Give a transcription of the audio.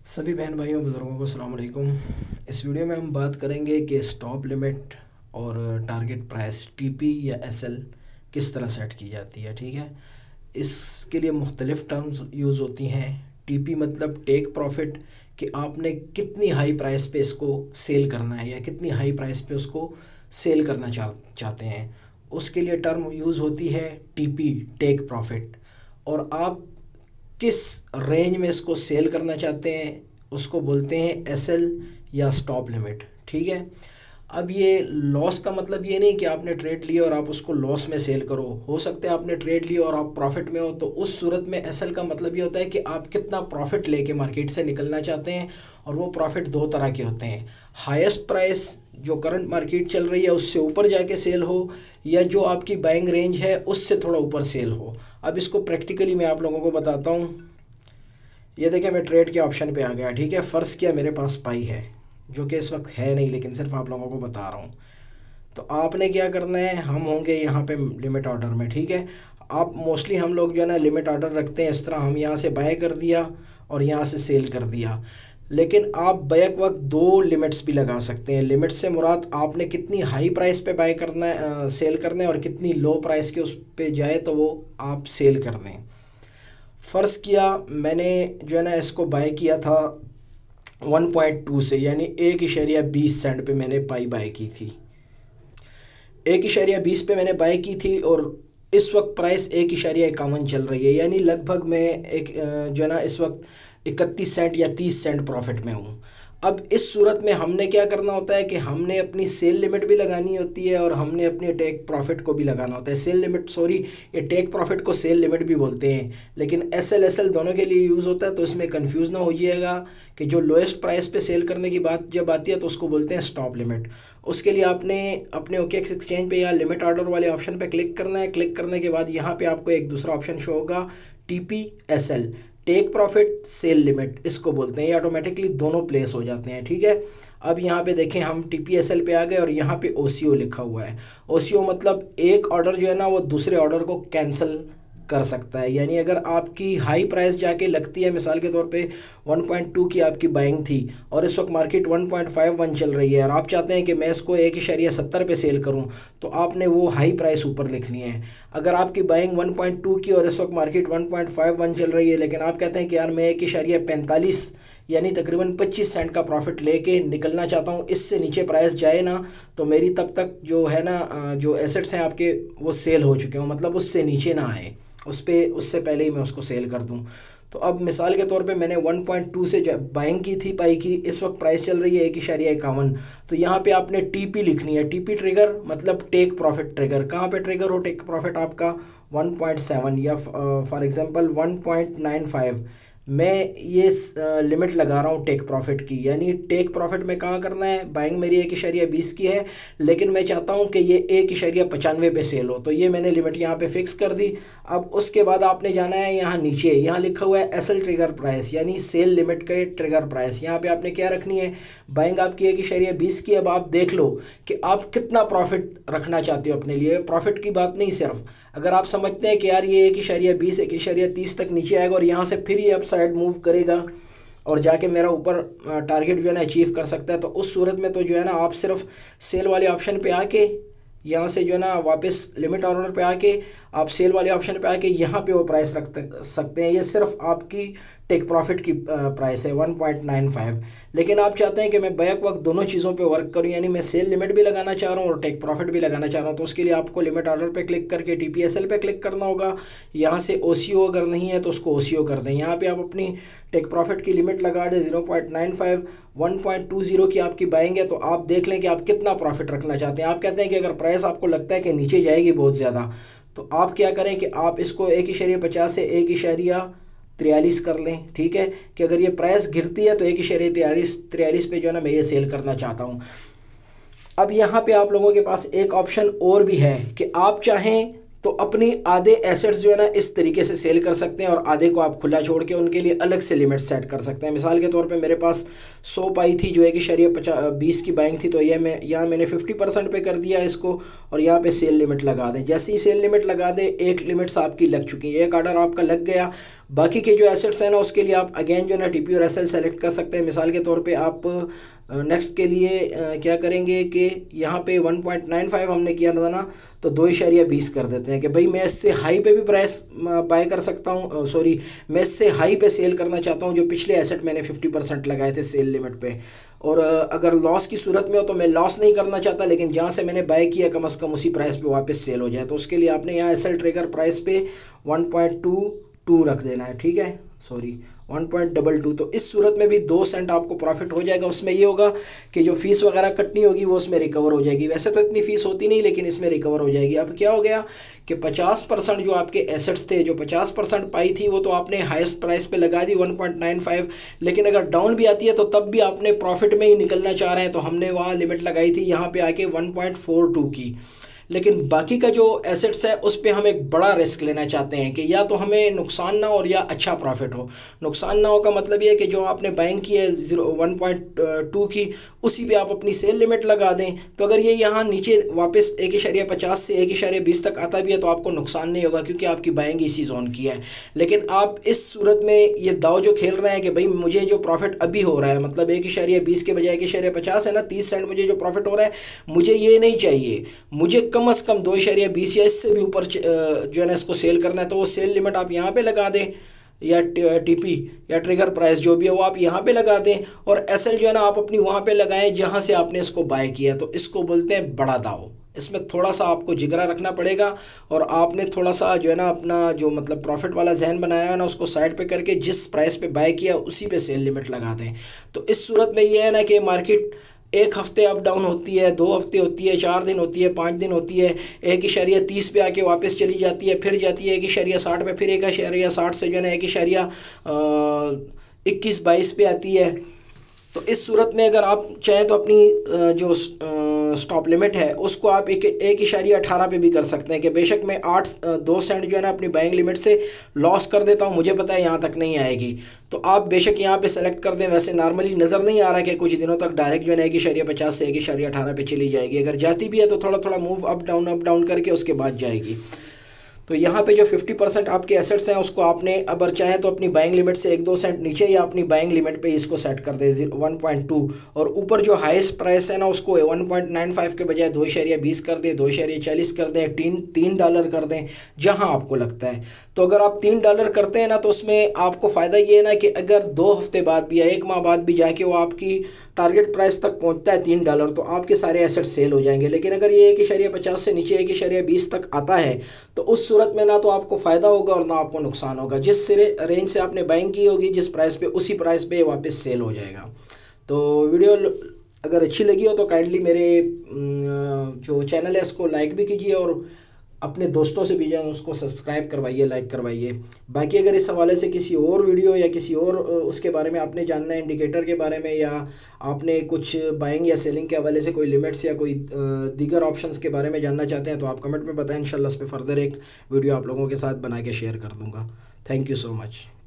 सभी बहन भाइयों बुज़ुर्गों को अस्सलाम वालेकुम। इस वीडियो में हम बात करेंगे कि स्टॉप लिमिट और टारगेट प्राइस टीपी या एसएल किस तरह सेट की जाती है। ठीक है, इसके लिए मुख्तलिफ़ टर्म्स यूज़ होती हैं। टीपी मतलब टेक प्रॉफिट, कि आपने कितनी हाई प्राइस पे इसको सेल करना है या कितनी हाई प्राइस पे उसको सेल करना चाहते हैं, उसके लिए टर्म यूज़ होती है टीपी, टेक प्रॉफिट। और आप किस रेंज में इसको सेल करना चाहते हैं उसको बोलते हैं एसएल या स्टॉप लिमिट। ठीक है, अब ये लॉस का मतलब ये नहीं कि आपने ट्रेड लिया और आप उसको लॉस में सेल करो। हो सकता है आपने ट्रेड लिया और आप प्रॉफिट में हो, तो उस सूरत में एसएल का मतलब ये होता है कि आप कितना प्रॉफिट लेके मार्केट से निकलना चाहते हैं। और वो प्रॉफिट दो तरह के होते हैं, हाईएस्ट प्राइस जो करंट मार्केट चल रही है उससे ऊपर जाके सेल हो, या जो आपकी बाइंग रेंज है उससे थोड़ा ऊपर सेल हो। अब इसको प्रैक्टिकली मैं आप लोगों को बताता हूँ। ये देखिए, मैं ट्रेड के ऑप्शन पे आ गया। ठीक है, फ़र्ज़ किया मेरे पास पाई है, जो कि इस वक्त है नहीं, लेकिन सिर्फ आप लोगों को बता रहा हूँ। तो आपने क्या करना है, हम होंगे यहाँ पे लिमिट ऑर्डर में। ठीक है, आप मोस्टली हम लोग जो है ना लिमिट ऑर्डर रखते हैं इस तरह, हम यहाँ से बाय कर दिया और यहाँ से सेल कर दिया। लेकिन आप बैक वक्त दो लिमिट्स भी लगा सकते हैं। लिमिट से मुराद आपने कितनी हाई प्राइस पे बाय करना है, सेल करना है, और कितनी लो प्राइस के उस पे जाए तो वो आप सेल कर दें। फ़र्ज़ किया मैंने जो है ना इसको बाय किया था 1.2 से, यानी 1.20 सेंट पे मैंने पाई बाय की थी। 1.20 पे मैंने बाय की थी और इस वक्त प्राइस 1.51 चल रही है, यानी लगभग मैं एक जो है ना इस वक्त 31 सेंट या 30 सेंट प्रॉफिट में हूँ। अब इस सूरत में हमने क्या करना होता है कि हमने अपनी सेल लिमिट भी लगानी होती है और हमने अपने टेक प्रॉफिट को भी लगाना होता है। सेल लिमिट, सॉरी, ये टेक प्रॉफिट को सेल लिमिट भी बोलते हैं, लेकिन एसएल दोनों के लिए यूज़ होता है, तो इसमें कंफ्यूज ना हो जाइएगा कि जो लोएस्ट प्राइस पे सेल करने की बात जब आती है तो उसको बोलते हैं स्टॉप लिमिट। उसके लिए आपने अपने ओकेएक्स एक्सचेंज पे यहाँ लिमिट ऑर्डर वाले ऑप्शन पे क्लिक करना है। क्लिक करने के बाद यहाँ पे आपको एक दूसरा ऑप्शन शो होगा, TP SL, take profit sell limit, इसको बोलते हैं। ये ऑटोमेटिकली दोनों प्लेस हो जाते हैं। ठीक है, अब यहाँ पे देखें हम टीपीएसएल पे आ गए और यहाँ पे ओसीओ लिखा हुआ है। ओसीओ मतलब एक ऑर्डर जो है ना वो दूसरे ऑर्डर को कैंसिल कर सकता है। यानी अगर आपकी हाई प्राइस जाके लगती है, मिसाल के तौर पे 1.2 की आपकी बाइंग थी और इस वक्त मार्केट 1.51 चल रही है और आप चाहते हैं कि मैं इसको 1.70 पे सेल करूं, तो आपने वो हाई प्राइस ऊपर लिखनी है। अगर आपकी बाइंग 1.2 की और इस वक्त मार्केट 1.51 चल रही है, लेकिन आप कहते हैं कि यार मैं 1.45 यानी तकरीबन 25 सेंट का प्रॉफिट लेके निकलना चाहता हूँ, इससे नीचे प्राइस जाए ना तो मेरी तब तक जो है ना जो एसेट्स हैं आपके वो सेल हो चुके हों, मतलब उससे नीचे ना आए, उससे पहले ही मैं उसको सेल कर दूं। तो अब मिसाल के तौर पे मैंने 1.2 से बाइंग की थी पाई की, इस वक्त प्राइस चल रही है 1.51। तो यहाँ पे आपने टीपी लिखनी है। टीपी ट्रिगर मतलब टेक प्रॉफिट ट्रिगर। कहाँ पे ट्रिगर हो टेक प्रॉफिट आपका? 1.7 या फॉर एग्जांपल 1.95 मैं ये लिमिट लगा रहा हूँ टेक प्रॉफिट की। यानी टेक प्रॉफिट में कहाँ करना है, बाइंग मेरी 1.20 की है, लेकिन मैं चाहता हूँ कि ये 1.95 पे सेल हो, तो ये मैंने लिमिट यहाँ पे फिक्स कर दी। अब उसके बाद आपने जाना है यहाँ नीचे, यहाँ लिखा हुआ है एसएल ट्रिगर प्राइस, यानी सेल लिमिट के ट्रिगर प्राइस। यहाँ पे आपने क्या रखनी है, बाइंग आपकी 1.20 की। अब आप देख लो कि आप कितना प्रॉफिट रखना चाहते हो अपने लिए। प्रॉफिट की बात नहीं, सिर्फ अगर आप समझते हैं कि यार ये 1.20 1.30 तक नीचे आएगा और यहाँ से फिर ये अपसाइड मूव करेगा और जाके मेरा ऊपर टारगेट जो है ना अचीव कर सकता है, तो उस सूरत में तो जो है ना आप सिर्फ सेल वाले ऑप्शन पे आके यहाँ से जो है ना वापस लिमिट ऑर्डर पे आके आप सेल वाले ऑप्शन पे आके यहाँ पे वो प्राइस रख सकते हैं। ये सिर्फ आपकी टेक प्रॉफिट की प्राइस है 1.95। लेकिन आप चाहते हैं कि मैं बैक वक्त दोनों चीज़ों पे वर्क करूं, यानी मैं सेल लिमिट भी लगाना चाह रहा हूं और टेक प्रॉफिट भी लगाना चाह रहा हूं, तो उसके लिए आपको लिमिट ऑर्डर पे क्लिक करके टीपीएसएल पे क्लिक करना होगा। यहाँ से ओसीओ अगर नहीं है तो उसको ओसीओ कर दें। यहाँ पे आप अपनी टेक प्रॉफिट की लिमिट लगा दें 0.95। 1.20 की आपकी बाइंग है, तो आप देख लें कि आप कितना प्रॉफिट रखना चाहते हैं। आप कहते हैं कि अगर प्राइस आपको लगता है कि नीचे जाएगी बहुत ज़्यादा, तो आप क्या करें कि आप इसको 1.50 से 1.43 कर लें। ठीक है, कि अगर ये प्राइस गिरती है तो 1.43 पे जो है ना मैं ये सेल करना चाहता हूँ। अब यहाँ पे आप लोगों के पास एक ऑप्शन और भी है कि आप चाहें तो अपनी आधे एसेट्स जो है ना इस तरीके से सेल कर सकते हैं और आधे को आप खुला छोड़ के उनके लिए अलग से लिमिट सेट कर सकते हैं। मिसाल के तौर पे मेरे पास 100 पाई थी जो है कि शरिया 20 की बाइंग थी, तो ये मैं यहाँ मैंने 50% पे कर दिया इसको और यहाँ पे सेल लिमिट लगा दें। जैसे ही सेल लिमिट लगा दें, एक लिमिट्स आपकी लग चुकी है, एक ऑर्डर आपका लग गया। बाकी के जो एसेट्स हैं ना उसके लिए आप अगेन जो है ना टीपी और एसएल सेलेक्ट कर सकते हैं। मिसाल के तौर पे आप नेक्स्ट के लिए क्या करेंगे कि यहाँ पे 1.95 हमने किया था ना, तो 2.20 कर देते हैं कि भाई मैं इससे हाई पे भी प्राइस बाय कर सकता हूँ, सॉरी मैं इससे हाई पे सेल करना चाहता हूँ जो पिछले एसेट मैंने 50% लगाए थे सेल लिमिट पे। और अगर लॉस की सूरत में हो तो मैं लॉस नहीं करना चाहता, लेकिन जहाँ से मैंने बाय किया कम से कम उसी प्राइस पे वापस सेल हो जाए। तो उसके लिए आपने यहाँ एसएल ट्रिगर प्राइस पे 1.22 रख देना है, ठीक है, सॉरी 1.22। तो इस सूरत में भी 2 सेंट आपको प्रॉफिट हो जाएगा। उसमें ये होगा कि जो फीस वगैरह कटनी होगी वो उसमें रिकवर हो जाएगी। वैसे तो इतनी फीस होती नहीं, लेकिन इसमें रिकवर हो जाएगी। अब क्या हो गया कि 50% जो आपके एसेट्स थे, जो 50% पाई थी, वो तो आपने हाईएस्ट प्राइस पे लगा दी 1.95, लेकिन अगर डाउन भी आती है तो तब भी आपने प्रॉफिट में ही निकलना चाह रहे हैं, तो हमने वहाँ लिमिट लगाई थी यहाँ पे आके 1.42 की। लेकिन बाकी का जो एसेट्स है उस पर हम एक बड़ा रिस्क लेना चाहते हैं कि या तो हमें नुकसान ना हो और या अच्छा प्रॉफिट हो। नुकसान ना हो का मतलब ये है कि जो आपने बाइंग की है 1.2 की, उसी पे आप अपनी सेल लिमिट लगा दें। तो अगर ये यहाँ नीचे वापस 1.50 से 1.20 तक आता भी है तो आपको नुकसान नहीं होगा, क्योंकि आपकी बाइंग इसी जोन की है। लेकिन आप इस सूरत में ये दाव जो खेल रहे हैं कि भाई मुझे जो प्रॉफिट अभी हो रहा है, मतलब 1.20 के बजाय 1.50 है ना, 30 सेंट मुझे जो प्रॉफिट हो रहा है, मुझे ये नहीं चाहिए, मुझे कम से कम 2.20 या इससे भी ऊपर जो है ना इसको सेल करना है। तो वो सेल लिमिट आप यहाँ पे लगा दें, या टीपी या ट्रिगर प्राइस जो भी है वो आप यहाँ पे लगा दें, और एसएल जो है ना आप अपनी वहाँ पे लगाएं जहाँ से आपने इसको बाय किया। तो इसको बोलते हैं बड़ा दाव। इसमें थोड़ा सा आपको जिगरा रखना पड़ेगा और आपने थोड़ा सा जो है ना अपना जो मतलब प्रॉफिट वाला जहन बनाया है ना उसको साइड पे करके जिस प्राइस पे बाय किया उसी पे सेल लिमिट लगा दें। तो इस सूरत में ये है ना कि मार्केट एक हफ्ते अप डाउन होती है, 2 हफ्ते होती है, 4 दिन होती है, 5 दिन होती है, 1.30 पे आके वापस चली जाती है, फिर जाती है 1.60 पे, फिर 1.60 से जो है ना 1.21-22 पे आती है। तो इस सूरत में अगर आप चाहें तो अपनी जो स्टॉप लिमिट है उसको आप 1.18 पे भी कर सकते हैं कि बेशक मैं 2 सेंट जो है ना अपनी बाइंग लिमिट से लॉस कर देता हूं, मुझे पता है यहाँ तक नहीं आएगी, तो आप बेशक यहाँ पे सेलेक्ट कर दें। वैसे नॉर्मली नज़र नहीं आ रहा कि कुछ दिनों तक डायरेक्ट जो है ना 1.50 से 1.18 पे चली जाएगी। अगर जाती भी है तो थोड़ा थोड़ा मूव अप डाउन करके उसके बाद जाएगी। तो यहाँ पे जो 50% आपके एसेट्स हैं उसको आपने अगर चाहें तो अपनी बाइंग लिमिट से 1-2 सेंट नीचे या अपनी बाइंग लिमिट पे इसको सेट कर दें 1.2, और ऊपर जो हाईएस्ट प्राइस है ना उसको 1.95 के बजाय 2.20 कर दें, 2.40 कर दें, $3 कर दें जहाँ आपको लगता है। तो अगर आप $3 करते हैं ना तो उसमें आपको फ़ायदा ये है ना कि अगर 2 हफ्ते बाद भी या 1 माह बाद भी जाके वो आपकी टारगेट प्राइस तक पहुंचता है $3, तो आपके सारे एसेट सेल हो जाएंगे। लेकिन अगर ये 1.50 से नीचे 1.20 तक आता है तो उस सूरत में ना तो आपको फ़ायदा होगा और ना आपको नुकसान होगा। जिस रेंज से आपने बाइंग की होगी जिस प्राइस पे, उसी प्राइस पे वापस सेल हो जाएगा। तो वीडियो अगर अच्छी लगी हो तो काइंडली मेरे जो चैनल है इसको लाइक भी कीजिए और अपने दोस्तों से भी जाएं उसको सब्सक्राइब करवाइए, लाइक करवाइए। बाकी अगर इस हवाले से किसी और वीडियो या किसी और उसके बारे में आपने जानना है, इंडिकेटर के बारे में, या आपने कुछ बाइंग या सेलिंग के हवाले से कोई लिमिट्स या कोई दीगर ऑप्शंस के बारे में जानना चाहते हैं तो आप कमेंट में बताएं। इंशाल्लाह उस पर फर्दर एक वीडियो आप लोगों के साथ बना के शेयर कर दूँगा। Thank you so much.